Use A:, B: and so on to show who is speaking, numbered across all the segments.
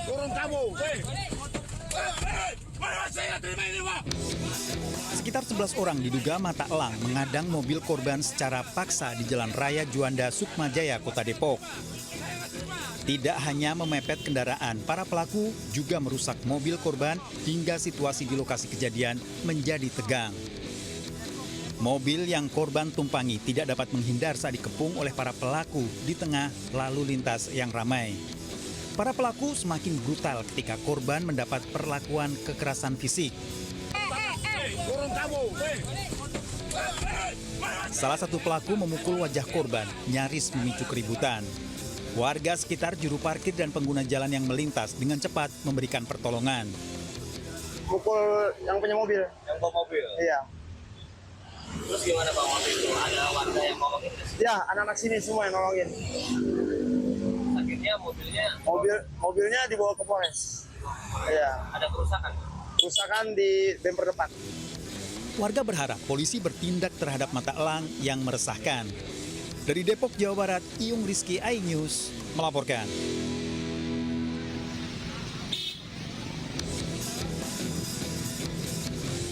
A: Turun kamu.
B: Sekitar 11 orang diduga mata elang mengadang mobil korban secara paksa di Jalan Raya Juanda, Sukmajaya, Kota Depok. Tidak hanya memepet kendaraan, para pelaku juga merusak mobil korban hingga situasi di lokasi kejadian menjadi tegang. Mobil yang korban tumpangi tidak dapat menghindar saat dikepung oleh para pelaku di tengah lalu lintas yang ramai. Para pelaku semakin brutal ketika korban mendapat perlakuan kekerasan fisik. Salah satu pelaku memukul wajah korban, nyaris memicu keributan. Warga sekitar, juru parkir dan pengguna jalan yang melintas dengan cepat memberikan pertolongan.
C: Mukul yang punya mobil.
D: Yang bawa mobil?
C: Iya.
D: Terus gimana Pak waktu itu? Ada warga yang nolongin?
C: Ya, anak-anak sini semua yang nolongin.
D: Akhirnya
C: mobilnya dibawa ke Polres. Iya.
D: Ada kerusakan?
C: Kerusakan di bemper depan.
B: Warga berharap polisi bertindak terhadap mata elang yang meresahkan. Dari Depok, Jawa Barat, Iyung Rizky, iNews melaporkan.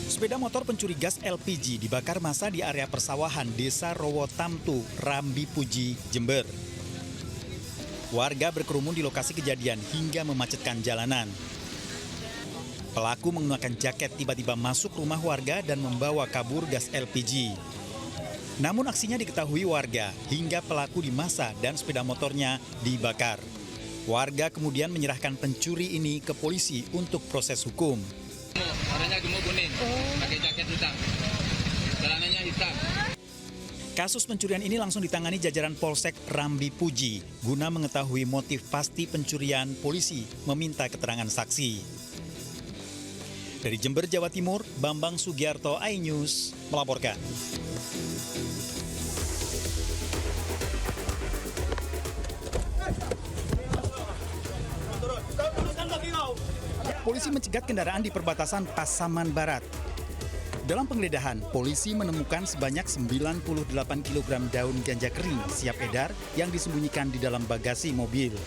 B: Sepeda motor pencuri gas LPG dibakar massa di area persawahan Desa Rowotamtu, Rambi Puji, Jember. Warga berkerumun di lokasi kejadian hingga memacetkan jalanan. Pelaku menggunakan jaket tiba-tiba masuk rumah warga dan membawa kabur gas LPG. Namun aksinya diketahui warga hingga pelaku dimassa dan sepeda motornya dibakar. Warga kemudian menyerahkan pencuri ini ke polisi untuk proses hukum.
D: Warnanya gemuk kuning, pakai jaket hitam, celananya hitam.
B: Kasus pencurian ini langsung ditangani jajaran Polsek Rambi Puji. Guna mengetahui motif pasti pencurian, polisi meminta keterangan saksi. Dari Jember, Jawa Timur, Bambang Sugiarto, iNews melaporkan. Polisi mencegat kendaraan di perbatasan Pasaman Barat. Dalam penggeledahan, polisi menemukan sebanyak 98 kg daun ganja kering siap edar yang disembunyikan di dalam bagasi mobil.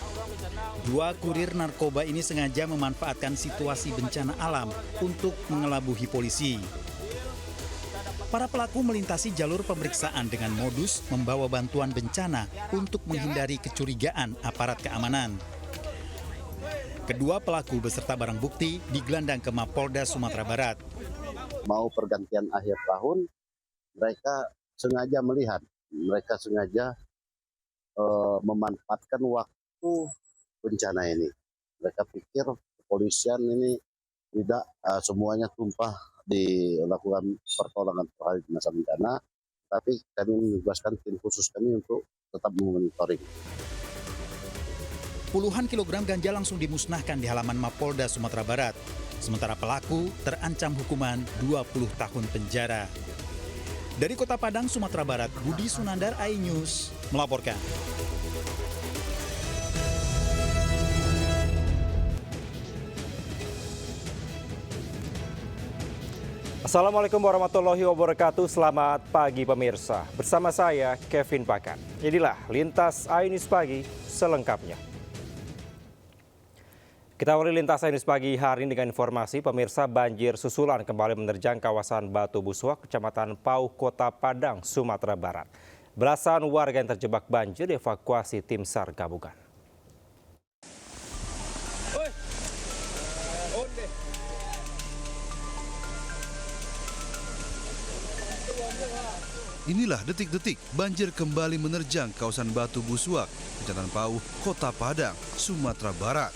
B: Dua kurir narkoba ini sengaja memanfaatkan situasi bencana alam untuk mengelabuhi polisi. Para pelaku melintasi jalur pemeriksaan dengan modus membawa bantuan bencana untuk menghindari kecurigaan aparat keamanan. Kedua pelaku beserta barang bukti digelandang ke Mapolda Sumatera Barat.
E: Mau pergantian akhir tahun, mereka sengaja melihat, mereka sengaja memanfaatkan waktu bencana ini. Mereka pikir kepolisian ini tidak semuanya tumpah dilakukan pertolongan terhadap masa bencana, tapi kami menugaskan tim khusus kami untuk tetap memonitoring.
B: Puluhan kilogram ganja langsung dimusnahkan di halaman Mapolda Sumatera Barat. Sementara pelaku terancam hukuman 20 tahun penjara. Dari Kota Padang, Sumatera Barat, Budi Sunandar, iNews melaporkan.
F: Assalamualaikum warahmatullahi wabarakatuh. Selamat pagi pemirsa. Bersama saya Kevin Pakan. Inilah Lintas iNews Pagi selengkapnya. Kita awali Lintas iNews Pagi hari ini dengan informasi pemirsa banjir susulan kembali menerjang kawasan Batu Buswak, Kecamatan Pauh, Kota Padang, Sumatera Barat. Belasan warga yang terjebak banjir dievakuasi tim SAR gabungan.
G: Inilah detik-detik banjir kembali menerjang kawasan Batu Buswak, Kecamatan Pauh, Kota Padang, Sumatera Barat.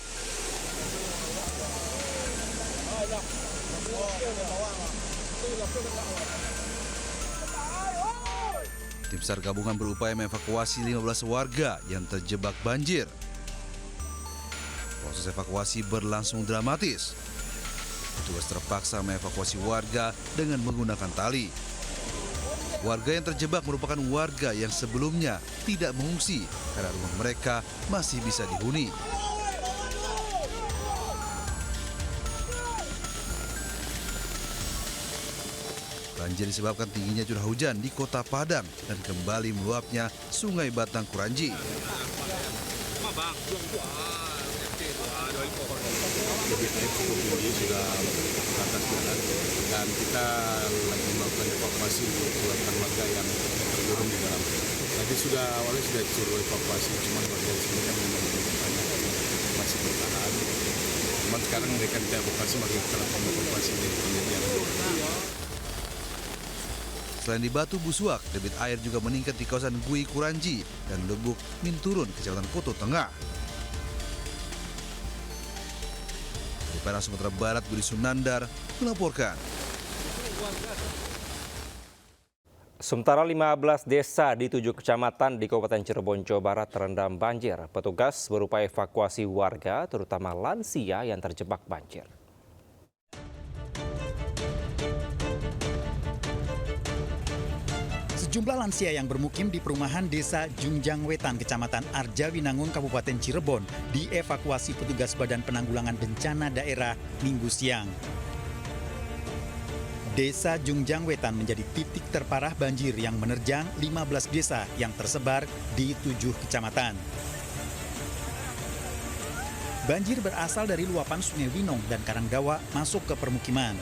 G: Tim SAR gabungan berupaya mengevakuasi 15 warga yang terjebak banjir. Proses evakuasi berlangsung dramatis. Petugas terpaksa mengevakuasi warga dengan menggunakan tali. Warga yang terjebak merupakan warga yang sebelumnya tidak mengungsi karena rumah mereka masih bisa dihuni. Banjir disebabkan tingginya curah hujan di Kota Padang dan kembali meluapnya Sungai Batang Kuranji.
A: debit air cukup tinggi sudah ke atas jalan dan kita lagi melakukan evakuasi untuk keluarkan warga yang tergurung di dalam. Tadi awalnya sudah disuruh evakuasi, cuma warga di sini kan memang banyak masih bertahan. Cuma sekarang mereka tidak evakuasi, maka kita lakukan evakuasi dari penelitian.
G: Selain di Batu Busuak, debit air juga meningkat di kawasan Gui Kuranji dan Lubuk Minturun, Kecamatan Poto Tengah. Dari Padang, Sumatera Barat, Budi Sunandar melaporkan.
F: Sementara 15 desa di 7 kecamatan di Kabupaten Cirebon, Jawa Barat terendam banjir. Petugas berupaya evakuasi warga, terutama lansia yang terjebak banjir.
B: Sejumlah lansia yang bermukim di perumahan Desa Jungjang Wetan, Kecamatan Arjawinangun, Kabupaten Cirebon, dievakuasi petugas Badan Penanggulangan Bencana Daerah Minggu siang. Desa Jungjang Wetan menjadi titik terparah banjir yang menerjang 15 desa yang tersebar di 7 kecamatan. Banjir berasal dari luapan Sungai Winong dan Karangdawa masuk ke permukiman.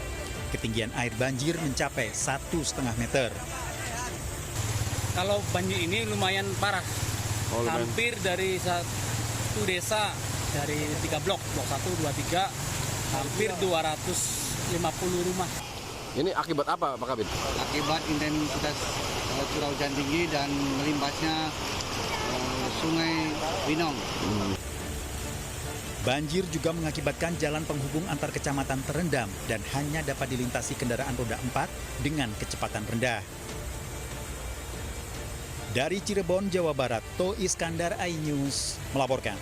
B: Ketinggian air banjir mencapai 1,5 meter.
H: Kalau banjir ini lumayan parah, hampir dari satu desa, dari 3 blok 1, 2, 3, hampir 250 rumah.
A: Ini akibat apa, Pak Kabin?
I: Akibat intensitas curah hujan tinggi dan melimpasnya Sungai Winong.
B: Banjir juga mengakibatkan jalan penghubung antar kecamatan terendam dan hanya dapat dilintasi kendaraan roda 4 dengan kecepatan rendah. Dari Cirebon, Jawa Barat, To Iskandar, iNews melaporkan.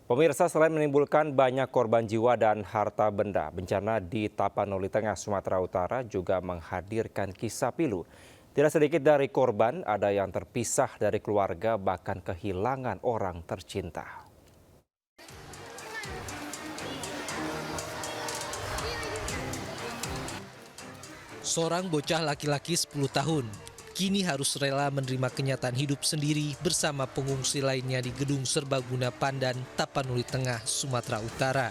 F: Pemirsa, selain menimbulkan banyak korban jiwa dan harta benda, bencana di Tapanuli Tengah, Sumatera Utara juga menghadirkan kisah pilu. Tidak sedikit dari korban, ada yang terpisah dari keluarga, bahkan kehilangan orang tercinta.
J: Seorang bocah laki-laki 10 tahun kini harus rela menerima kenyataan hidup sendiri bersama pengungsi lainnya di Gedung Serbaguna Pandan, Tapanuli Tengah, Sumatera Utara.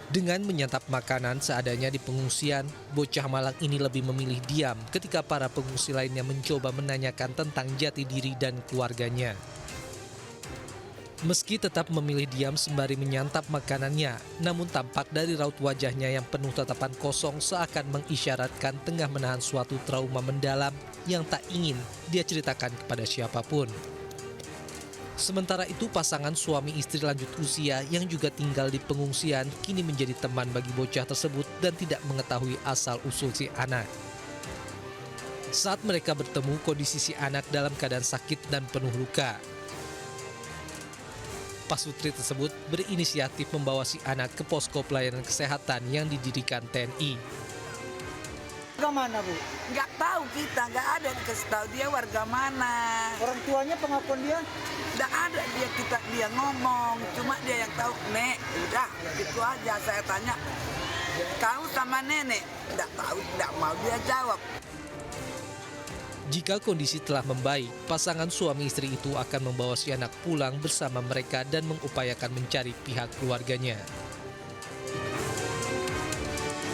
J: Dengan menyantap makanan seadanya di pengungsian, bocah malang ini lebih memilih diam ketika para pengungsi lainnya mencoba menanyakan tentang jati diri dan keluarganya. Meski tetap memilih diam sembari menyantap makanannya, namun tampak dari raut wajahnya yang penuh tatapan kosong seakan mengisyaratkan tengah menahan suatu trauma mendalam yang tak ingin dia ceritakan kepada siapapun. Sementara itu, pasangan suami istri lanjut usia yang juga tinggal di pengungsian kini menjadi teman bagi bocah tersebut dan tidak mengetahui asal-usul si anak. Saat mereka bertemu, kondisi si anak dalam keadaan sakit dan penuh luka. Pasutri tersebut berinisiatif membawa si anak ke posko pelayanan kesehatan yang didirikan TNI.
K: Warga mana, Bu?
L: Nggak tahu kita, nggak ada dikasih tahu dia warga mana.
K: Orang tuanya pengakuan dia?
L: Nggak ada dia ngomong, cuma dia yang tahu. Nek, udah gitu aja. Saya tanya, kau sama nenek? Nggak tahu, nggak mau dia jawab.
J: Jika kondisi telah membaik, pasangan suami istri itu akan membawa si anak pulang bersama mereka dan mengupayakan mencari pihak keluarganya.